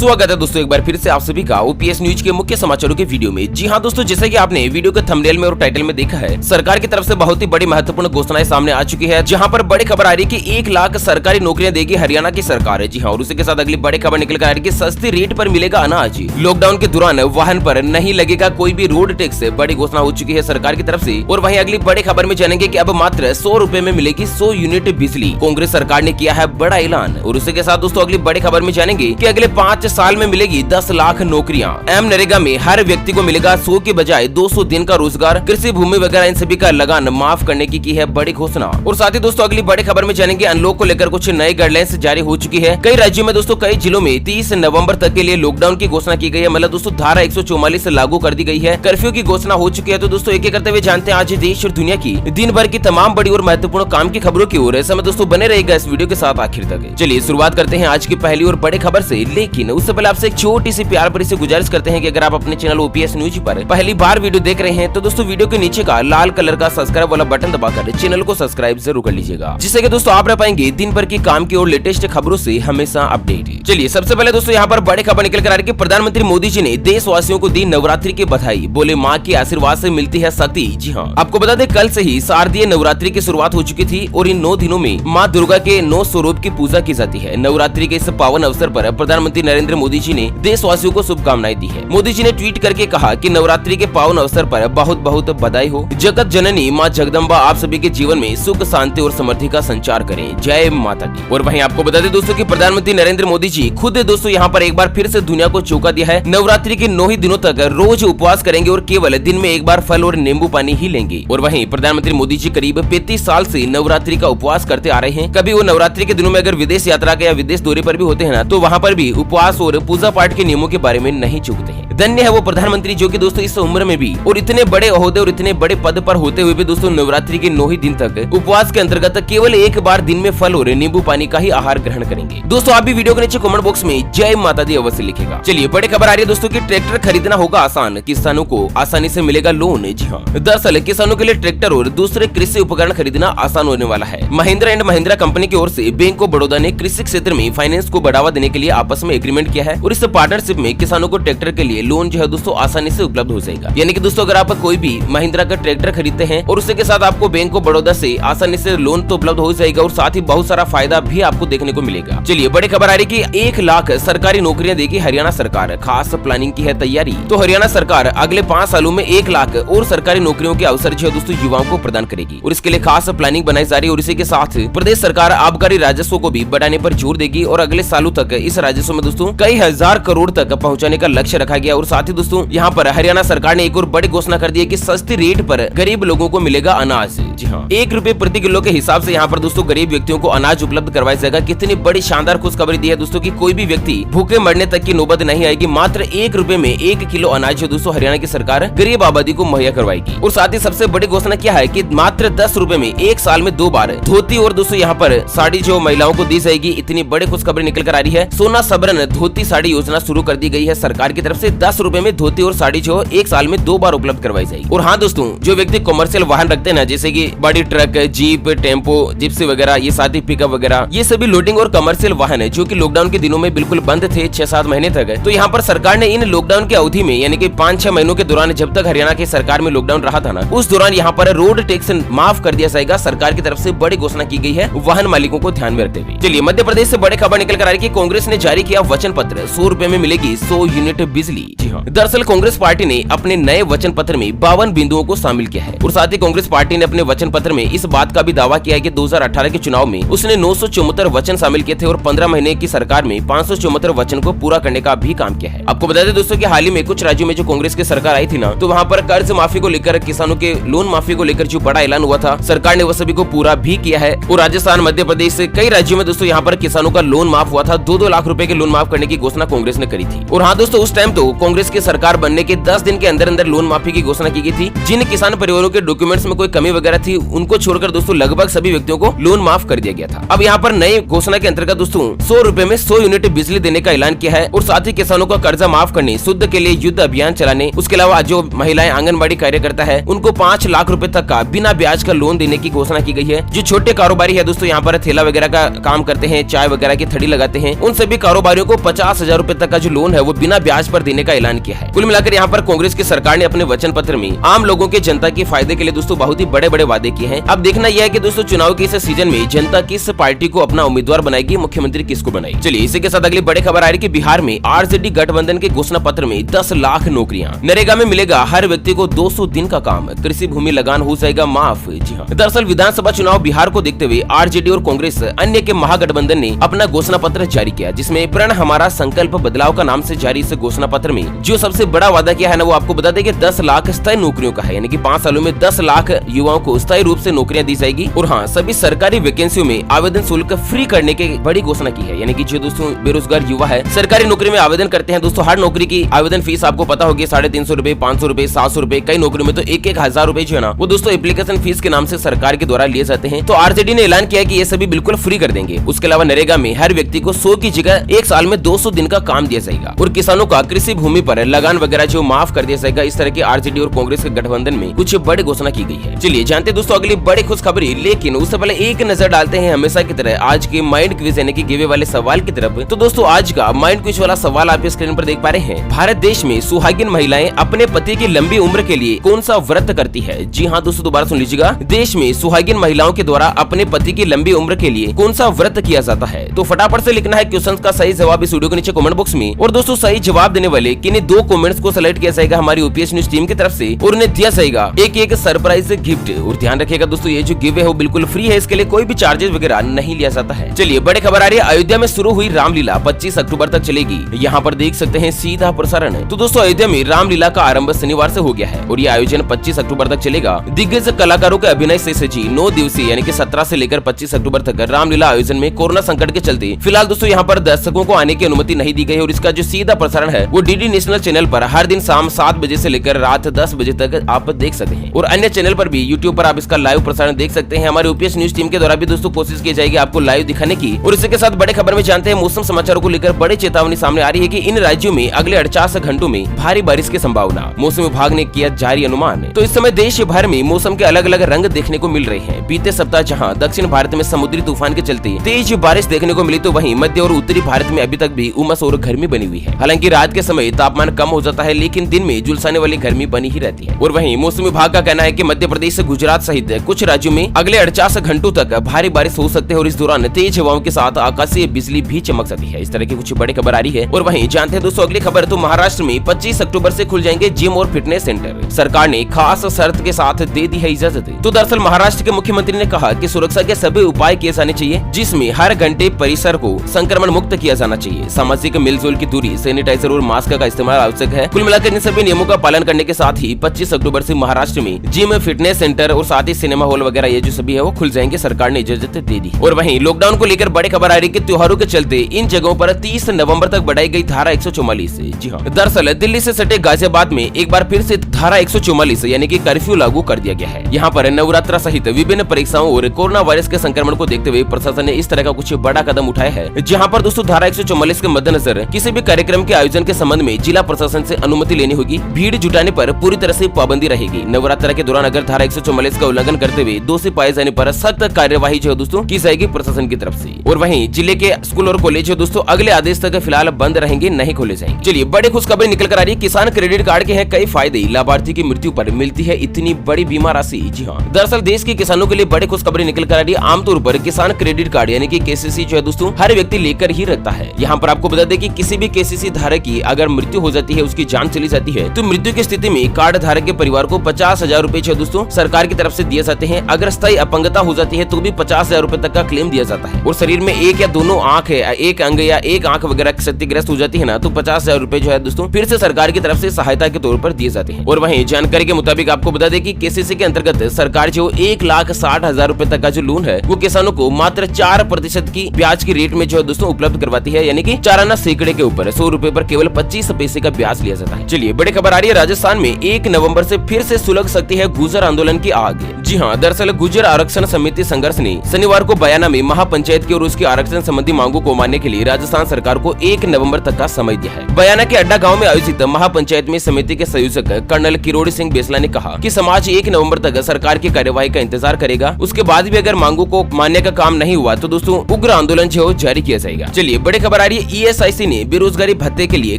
स्वागत है दोस्तों एक बार फिर से आप सभी का ओपीएस न्यूज के मुख्य समाचारों के वीडियो में। जी हां दोस्तों, जैसे कि आपने वीडियो के थंबनेल में और टाइटल में देखा है, सरकार की तरफ से बहुत ही बड़ी महत्वपूर्ण घोषणाएं सामने आ चुकी है, जहां पर बड़ी खबर आ रही है कि 1 लाख सरकारी नौकरियां देगी हरियाणा की सरकार है। जी हाँ, और उसी के साथ अगली बड़ी खबर निकल कर आ रही है कि सस्ती रेट पर मिलेगा अनाज। लॉकडाउन के दौरान वाहन पर नहीं लगेगा कोई भी रोड टैक्स। बड़ी घोषणा हो चुकी है सरकार की तरफ से। और वहीं अगली बड़ी खबर में जानेंगे कि अब मात्र 100 रुपए में मिलेगी 100 यूनिट बिजली। कांग्रेस सरकार ने किया है बड़ा ऐलान। और उसी के साथ दोस्तों अगली बड़ी खबर में जानेंगे कि अगले 5 साल में मिलेगी 10 लाख नौकरियां। एम नरेगा में हर व्यक्ति को मिलेगा 100 के बजाय 200 दिन का रोजगार। कृषि भूमि वगैरह इन सभी का लगान माफ करने की है बड़ी घोषणा। और साथ ही दोस्तों अगली बड़ी खबर में जानेंगे अनलॉक को लेकर कुछ नई गाइडलाइंस जारी हो चुकी है। कई राज्यों में दोस्तों कई जिलों में 30 नवंबर तक के लिए लॉकडाउन की घोषणा की गई है। मतलब दोस्तों धारा 144 लागू कर दी गई है। कर्फ्यू की घोषणा हो चुकी है। तो दोस्तों एक करते हुए जानते हैं आज देश और दुनिया की दिन भर की तमाम बड़ी और महत्वपूर्ण काम की खबरों की ओर। ऐसा में दोस्तों बने रहेगा इस वीडियो के साथ आखिर तक। चलिए शुरुआत करते हैं आज की पहली और बड़ी खबर से। लेकिन उससे पहले आपसे एक छोटी सी प्यार भरी से गुजारिश करते हैं कि अगर आप अपने चैनल ओपीएस न्यूज पर पहली बार वीडियो देख रहे हैं तो दोस्तों वीडियो के नीचे का लाल कलर का सब्सक्राइब वाला बटन दबाकर चैनल को सब्सक्राइब जरूर कर लीजिएगा, जिससे कि दोस्तों आप रह पाएंगे दिन भर की काम की और लेटेस्ट खबरों से हमेशा अपडेट। चलिए सबसे पहले दोस्तों यहाँ पर बड़ी खबर निकल कर आ रही है कि प्रधानमंत्री मोदी जी ने देशवासियों को दी नवरात्रि की बधाई। बोले माँ के आशीर्वाद से मिलती है शक्ति। जी हाँ, आपको बता दें कल से ही शारदीय नवरात्रि की शुरुआत हो चुकी थी और इन 9 दिनों में माँ दुर्गा के 9 स्वरूप की पूजा की जाती है। नवरात्रि के इस पावन अवसर पर प्रधानमंत्री नरेंद्र मोदी जी ने देशवासियों को शुभकामनाएं दी है। मोदी जी ने ट्वीट करके कहा कि नवरात्रि के पावन अवसर पर बहुत बहुत बधाई हो। जगत जननी माँ जगदम्बा आप सभी के जीवन में सुख शांति और समृद्धि का संचार करें। जय माता दी। और वहीं आपको बता दें दोस्तों कि प्रधानमंत्री नरेंद्र मोदी जी खुद दोस्तों यहाँ पर एक बार फिर से दुनिया को चौंका दिया है। नवरात्रि के 9 ही दिनों तक रोज उपवास करेंगे और केवल दिन में एक बार फल और नींबू पानी ही लेंगे। और वहीं प्रधानमंत्री मोदी जी करीब 35 साल से नवरात्रि का उपवास करते आ रहे हैं। कभी वो नवरात्रि के दिनों में अगर विदेश यात्रा के या विदेश दौरे पर भी होते हैं ना, तो वहाँ पर भी उपवास और पूजा पाठ के नियमों के बारे में नहीं चूकते हैं। धन्य है वो प्रधानमंत्री जो कि दोस्तों इस उम्र में भी और इतने बड़े ओहदे और इतने बड़े पद पर होते हुए भी दोस्तों नवरात्रि के 9 ही दिन तक उपवास के अंतर्गत केवल एक बार दिन में फल और नींबू पानी का ही आहार ग्रहण करेंगे। दोस्तों आप भी वीडियो के नीचे कमेंट बॉक्स में जय माता दी अवश्य लिखेगा। चलिए बड़ी खबर आ रही है दोस्तों की ट्रैक्टर खरीदना होगा आसान, किसानों को आसानी से मिलेगा लोन। जी हाँ, दरअसल किसानों के लिए ट्रैक्टर और दूसरे कृषि उपकरण खरीदना आसान होने वाला है। महिंद्रा एंड महिंद्रा कंपनी की ओर से बैंक ऑफ बड़ौदा ने कृषि क्षेत्र में फाइनेंस को बढ़ावा देने के लिए आपस में एग्रीमेंट किया है। और इस पार्टनरशिप में किसानों को ट्रैक्टर के लिए लोन जो है दोस्तों आसानी से उपलब्ध हो जाएगा। यानी कि दोस्तों अगर आप कोई भी महिंद्रा का ट्रैक्टर खरीदते हैं और उसके साथ आपको बैंक ऑफ बड़ौदा से आसानी से लोन तो उपलब्ध हो जाएगा और साथ ही बहुत सारा फायदा भी आपको देखने को मिलेगा। चलिए बड़ी खबर आ रही है कि 1 लाख सरकारी नौकरियां देगी हरियाणा सरकार। खास प्लानिंग की है तैयारी। तो हरियाणा सरकार अगले 5 सालों में 1 लाख और सरकारी नौकरियों के अवसर जो है दोस्तों युवाओं को प्रदान करेगी और इसके लिए खास प्लानिंग बनाई जा रही है। और इसी के साथ प्रदेश सरकार आबकारी राजस्व को भी बढ़ाने पर जोर देगी और अगले सालों तक इस राजस्व में दोस्तों कई हजार करोड़ तक पहुंचाने का लक्ष्य रखा गया। और साथ ही दोस्तों यहाँ पर हरियाणा सरकार ने एक और बड़ी घोषणा कर दी है कि सस्ती रेट पर गरीब लोगों को मिलेगा अनाज। जी हाँ, 1 रुपए प्रति किलो के हिसाब से यहाँ पर दोस्तों गरीब व्यक्तियों को अनाज उपलब्ध करवाया जाएगा। कितनी बड़ी शानदार खुशखबरी दी है दोस्तों की कोई भी व्यक्ति भूखे मरने तक की नौबत नहीं आएगी। मात्र 1 रुपए में 1 किलो अनाज दोस्तों हरियाणा की सरकार गरीब आबादी को मुहैया करवाएगी। और साथ ही सबसे बड़ी घोषणा क्या है कि मात्र 10 रुपए में 1 साल में 2 बार धोती और दोस्तों यहाँ पर साड़ी जो महिलाओं को दी जाएगी। इतनी बड़ी खुशखबरी निकल कर आ रही है। सोना सबरन धोती साड़ी योजना शुरू कर दी गई है सरकार की तरफ से। 10 रुपए में धोती और साड़ी जो 1 साल में 2 बार उपलब्ध करवाई जाएगी। और हाँ दोस्तों, जो व्यक्ति कमर्शियल वाहन रखते हैं ना, जैसे कि बड़ी ट्रक, जीप, टेम्पो, जिप्सी वगैरह, ये साथ ही पिकअप वगैरह, ये सभी लोडिंग और कमर्शियल वाहन है जो कि लॉकडाउन के दिनों में बिल्कुल बंद थे 6-7 महीने तक। तो यहाँ पर सरकार ने इन लॉकडाउन की अवधि में यानी कि 5-6 महीनों के दौरान जब तक हरियाणा की सरकार में लॉकडाउन रहा था ना, उस दौरान यहाँ पर रोड टैक्स माफ कर दिया जाएगा। सरकार की तरफ से बड़ी घोषणा की गई है वाहन मालिकों को ध्यान में रखते हुए। चलिए मध्य प्रदेश से बड़ी खबर निकल कर आ रही है कि कांग्रेस ने जारी किया वचन पत्र। 100 रुपए में मिलेगी 100 यूनिट बिजली। जी हाँ, दरअसल कांग्रेस पार्टी ने अपने नए वचन पत्र में 52 बिंदुओं को शामिल किया है। और साथ ही कांग्रेस पार्टी ने अपने वचन पत्र में इस बात का भी दावा किया है कि 2018 के चुनाव में उसने 974 वचन शामिल किए थे और 15 महीने की सरकार में 574 वचन को पूरा करने का भी काम किया है। आपको बता दें दोस्तों कि हाल ही में कुछ राज्यों में जो कांग्रेस की सरकार आई थी ना, तो वहाँ पर कर्ज माफी को लेकर, किसानों के लोन माफी को लेकर जो बड़ा ऐलान हुआ था, सरकार ने वो सभी को पूरा भी किया है। और राजस्थान, मध्य प्रदेश से कई राज्यों में दोस्तों यहाँ पर किसानों का लोन माफ हुआ था। 2-2 लाख रुपए के लोन माफ करने की घोषणा कांग्रेस ने करी थी। और हाँ दोस्तों, उस टाइम तो कांग्रेस की सरकार बनने के 10 दिन के अंदर अंदर लोन माफी की घोषणा की गई थी। जिन किसान परिवारों के डॉक्यूमेंट्स में कोई कमी वगैरह थी उनको छोड़कर दोस्तों लगभग सभी व्यक्तियों को लोन माफ कर दिया गया था। अब यहाँ पर नई घोषणा के अंतर्गत दोस्तों 100 रुपए में 100 यूनिट बिजली देने का ऐलान किया है और साथ ही किसानों का कर्जा माफ करने, शुद्ध के लिए युद्ध अभियान चलाने, उसके अलावा जो महिलाएं आंगनबाड़ी कार्यकर्ता है उनको 5 लाख रुपए तक का बिना ब्याज का लोन देने की घोषणा की गई है। जो छोटे कारोबारी है दोस्तों यहाँ पर ठेला वगैरह का काम करते हैं, चाय वगैरह की थड़ी लगाते हैं, उन सभी कारोबारियों को 50,000 रुपए तक का जो लोन है वो बिना ब्याज पर देने का ऐलान किया है। कुल मिलाकर यहाँ पर कांग्रेस की सरकार ने अपने वचन पत्र में आम लोगों के जनता के फायदे के लिए दोस्तों बहुत ही बड़े बड़े वादे किए हैं। अब देखना यह है कि दोस्तों चुनाव के इस सीजन में जनता किस पार्टी को अपना उम्मीदवार बनाएगी, मुख्यमंत्री किसको बनाएगी। चलिए इसी के साथ अगली बड़ी खबर आ रही है कि बिहार में आरजेडी गठबंधन के घोषणा पत्र में 10 लाख नौकरियां, नरेगा में मिलेगा हर व्यक्ति को 200 दिन का काम, कृषि भूमि लगान हो जाएगा माफ। जी हाँ, दरअसल विधानसभा चुनाव बिहार को देखते हुए आरजेडी और कांग्रेस अन्य के महागठबंधन ने अपना घोषणा पत्र जारी किया, जिसमें प्रण हमारा संकल्प बदलाव का नाम से जारी इस घोषणा पत्र में जो सबसे बड़ा वादा किया है ना वो आपको बता दें कि 10 लाख स्थायी नौकरियों का है, यानी कि 5 सालों में 10 लाख युवाओं को स्थायी रूप से नौकरियां दी जाएगी। और हाँ, सभी सरकारी वैकेंसियों में आवेदन शुल्क फ्री करने की बड़ी घोषणा की है, यानी कि जो दोस्तों बेरोजगार युवा है सरकारी नौकरी में आवेदन करते हैं दोस्तों, हर नौकरी की आवेदन फीस आपको पता होगी 350 रुपए, 500 रुपए, 700 रुपए, कई नौकरियों में तो 1,000 रुपए जो है ना वो दोस्तों एप्लीकेशन फीस के नाम से सरकार के द्वारा लिए जाते हैं। तो आरजेडी ने ऐलान किया कि ये सभी बिल्कुल फ्री कर देंगे। उसके अलावा नरेगा में हर व्यक्ति को 100 की जगह 1 साल में 200 दिन का काम दिया जाएगा और किसानों का कृषि भूमि पर लगान वगैरह जो माफ कर दिया जाएगा। इस तरह की आरजेडी और कांग्रेस के गठबंधन में कुछ बड़ी घोषणा की गई है। चलिए जानते हैं दोस्तों अगली बड़ी खुशखबरी, लेकिन उससे पहले एक नजर डालते हैं हमेशा की तरह आज के माइंड क्विज यानी कि गिवे वाले सवाल की तरफ। तो दोस्तों आज का माइंड क्विज वाला सवाल आप स्क्रीन पर देख पा रहे हैं। भारत देश में सुहागिन महिलाएं अपने पति की लंबी उम्र के लिए कौन सा व्रत करती है? जी हाँ दोस्तों, दोबारा सुन लीजिएगा। देश में सुहागिन महिलाओं के द्वारा अपने पति की लंबी उम्र के लिए कौन सा व्रत किया जाता है? तो फटाफट से लिखना है क्वेश्चन का सही जवाब इस वीडियो के नीचे कमेंट बॉक्स में। और दोस्तों सही जवाब देने वाले किन्हीं 2 कमेंट्स को सेलेक्ट किया जाएगा हमारी ओपीएस न्यूज टीम की तरफ से और उन्हें दिया जाएगा एक सरप्राइज गिफ्ट। और ध्यान रखिएगा दोस्तों ये जो गिव है वो बिल्कुल फ्री है, इसके लिए कोई भी चार्जेस वगैरह नहीं लिया जाता है। चलिए बड़ी खबर आ रही है, अयोध्या में शुरू हुई रामलीला 25 अक्टूबर तक चलेगी। यहाँ पर देख सकते हैं सीधा प्रसारण। तो दोस्तों अयोध्या में रामलीला का आरंभ शनिवार से हो गया है और ये आयोजन 25 अक्टूबर तक चलेगा। दिग्गज कलाकारों के अभिनय से सजी 9 दिवसीय यानी कि 17 से लेकर 25 अक्टूबर तक रामलीला आयोजन में कोरोना संकट के चलते फिलहाल दोस्तों यहाँ पर दर्शकों को आने की अनुमति नहीं दी गई और इसका जो सीधा प्रसारण है वो डीडी नेशनल चैनल पर हर दिन शाम 7 बजे से लेकर रात 10 बजे तक आप देख सकते हैं और अन्य चैनल पर भी यूट्यूब पर आप इसका लाइव प्रसारण देख सकते हैं। हमारे ओपीएस न्यूज टीम के द्वारा भी दोस्तों कोशिश की जाएगी आपको लाइव दिखाने की। और इसी के साथ बड़े खबर में जानते हैं मौसम समाचारों को लेकर बड़ी चेतावनी सामने आ रही है कि इन राज्यों में अगले 48 घंटों में भारी बारिश की संभावना, मौसम विभाग ने किया जारी अनुमान। तो इस समय देश भर में मौसम के अलग अलग रंग देखने को मिल रहे हैं। बीते सप्ताह जहां दक्षिण भारत में समुद्री तूफान के चलते तेज बारिश देखने को मिली, तो वहीं मध्य और उत्तरी भारत में अभी तक भी उमस और गर्मी बनी हुई है। हालांकि रात के समय तापमान कम हो जाता है, लेकिन दिन में झुलसाने वाली गर्मी बनी ही रहती है। और वहीं मौसम विभाग का कहना है कि मध्य प्रदेश, गुजरात सहित कुछ राज्यों में अगले 48 घंटों तक भारी बारिश हो सकती है और इस दौरान तेज हवाओं के साथ आकाशीय बिजली भी चमक सकती है। इस तरह की कुछ बड़ी खबर आ रही है। और वहीं जानते हैं दोस्तों अगली खबर, तो महाराष्ट्र में 25 अक्टूबर से खुल जाएंगे जिम और फिटनेस सेंटर। सरकार ने खास शर्त के साथ दे दी है इजाजत। तो दरअसल महाराष्ट्र के मुख्यमंत्री ने कहा कि सुरक्षा के सभी उपाय किए जाने चाहिए, जिसमें हर घंटे परिसर को संक्रमण मुक्त किया जाना चाहिए। सामाजिक मिलजुल की दूरी, सैनिटाइजर और मास्क का इस्तेमाल आवश्यक है। कुल मिलाकर इन सभी नियमों का पालन करने के साथ ही 25 अक्टूबर से महाराष्ट्र में जिम, फिटनेस सेंटर और साथ ही सिनेमा हॉल वगैरह ये जो सभी है वो खुल जाएंगे। सरकार ने इजाजत दे दी। और वहीं लॉकडाउन को लेकर बड़ी खबर आ रही है कि त्योहारों के चलते इन जगहों पर 30 नवंबर तक बढ़ाई गई धारा 144। जी हाँ, दरअसल दिल्ली से सटे गाजियाबाद में एक बार फिर से धारा 144 यानी कि कर्फ्यू लागू कर दिया गया है। यहाँ पर नवरात्रा सहित विभिन्न परीक्षाओं और कोरोना वायरस के संक्रमण को देखते हुए प्रशासन ने इस तरह का कुछ बड़ा कदम उठाया है, जहाँ पर दोस्तों धारा 144 के मद्देनजर किसी भी कार्यक्रम के आयोजन के संबंध में जिला प्रशासन से अनुमति लेनी होगी। भीड़ जुटाने पर पूरी तरह से पाबंदी रहेगी। नवरात्रा के दौरान अगर धारा 144 का उल्लंघन करते हुए दोषी पाए जाने पर सख्त कार्यवाही जो है दोस्तों की जाएगी प्रशासन की तरफ से। और वहीं जिले के स्कूल और कॉलेज जो दोस्तों अगले आदेश तक फिलहाल बंद रहेंगे, नहीं खोले जाएंगे। चलिए बड़े खुशखबरी निकल कर आ रही है, किसान क्रेडिट कार्ड के हैं कई फायदे, लाभार्थी की मृत्यु पर मिलती है इतनी बड़ी बीमा राशि। जी हाँ, दरअसल देश के किसानों के लिए बड़ी खुशखबरी निकल कर आ रही है। आमतौर पर किसान क्रेडिट कार्ड यानी कि केसीसी जो है दोस्तों हर व्यक्ति लेकर ही रखता है। यहाँ पर आपको बता दें कि किसी भी केसीसी धारक की अगर मृत्यु हो जाती है, उसकी जान चली जाती है, तो मृत्यु की स्थिति में कार्ड धारक के परिवार को 50,000 रुपए जो दोस्तों सरकार की तरफ से दिए जाते हैं। अगर स्थायी अपंगता हो जाती है तो भी 50,000 रुपए तक का क्लेम दिया जाता है। और शरीर में एक या दोनों आंख है, एक अंग या एक आंख वगैरह क्षतिग्रस्त हो जाती है ना, तो 50,000 रुपए जो है दोस्तों फिर से सरकार की तरफ से सहायता के तौर पर दिए जाते हैं। और वहीं जानकारी के मुताबिक आपको बता दें कि केसीसी के अंतर्गत सरकार जो 1,60,000 रुपए तक का जो लोन है वो किसानों को मात्र 4% की ब्याज की रेट में जो है दोस्तों उपलब्ध करवाती है, यानी कि 4 आना सैकड़े के ऊपर 100 रुपए पर केवल 25 पैसे का ब्याज लिया जाता है। चलिए बड़ी खबर आ रही है, राजस्थान में 1 नवंबर से फिर से सुलग सकती है गुर्जर आंदोलन की आग। जी हाँ, दरअसल गुर्जर आरक्षण समिति संघर्ष ने शनिवार को बयाना में महापंचायत की और उसकी आरक्षण संबंधी मांगों को मानने के लिए राजस्थान सरकार को 1 नवंबर तक का समय दिया है। बयाना के अड्डा गांव में आयोजित महापंचायत में समिति के संयोजक कर्नल किरोड़ी सिंह बेसला ने कहा कि समाज 1 नवंबर तक सरकार की कार्यवाही का इंतजार करेगा। उसके बाद भी अगर मांगों को मानने का काम नहीं हुआ तो दोस्तों उग्र आंदोलन जो जारी किया जाएगा। चलिए बड़ी खबर आ रही है, ESIC ने बेरोजगारी भत्ते के लिए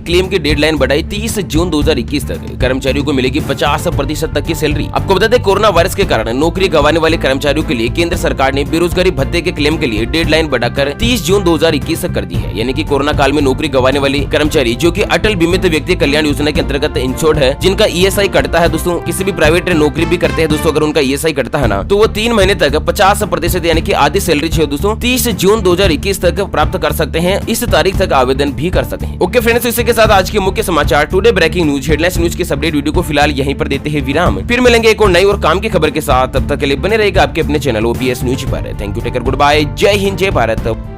क्लेम की डेडलाइन बढ़ाई 30 जून 2021 तक। कर्मचारियों को मिलेगी 50% तक की सैलरी। आपको बता दें, कोरोना वायरस के कारण नौकरी गंवाने वाले कर्मचारियों के लिए केंद्र सरकार ने बेरोजगारी भत्ते के क्लेम के लिए डेडलाइन बढ़ाकर 30 जून 2021 तक कर दी है। यानी कि कोरोना काल में नौकरी गंवाने वाले कर्मचारी जो कि अटल बीमित व्यक्ति कल्याण योजना के अंतर्गत इंश्योर्ड है, जिनका ESI कटता है दोस्तों, किसी भी प्राइवेट नौकरी भी करते हैं दोस्तों, अगर उनका ESI कटता है ना तो वो 3 महीने तक 50% यानी कि आधी सैलरी जो दोस्तों 30 जून 2021 तक प्राप्त कर सकते हैं। इस तारीख तक आवेदन भी कर सकते हैं। ओके फ्रेंड्स, इसी के साथ आज के मुख्य समाचार today breaking news headlines news की अपडेट वीडियो को फिलहाल यहीं पर देते हैं विराम। फिर मिलेंगे एक और नई और काम की खबर के साथ। तब तक के लिए बने रहेगा आपके अपने चैनल OPS न्यूज पर। Thank you, take care, good bye, जय हिंद, जय भारत।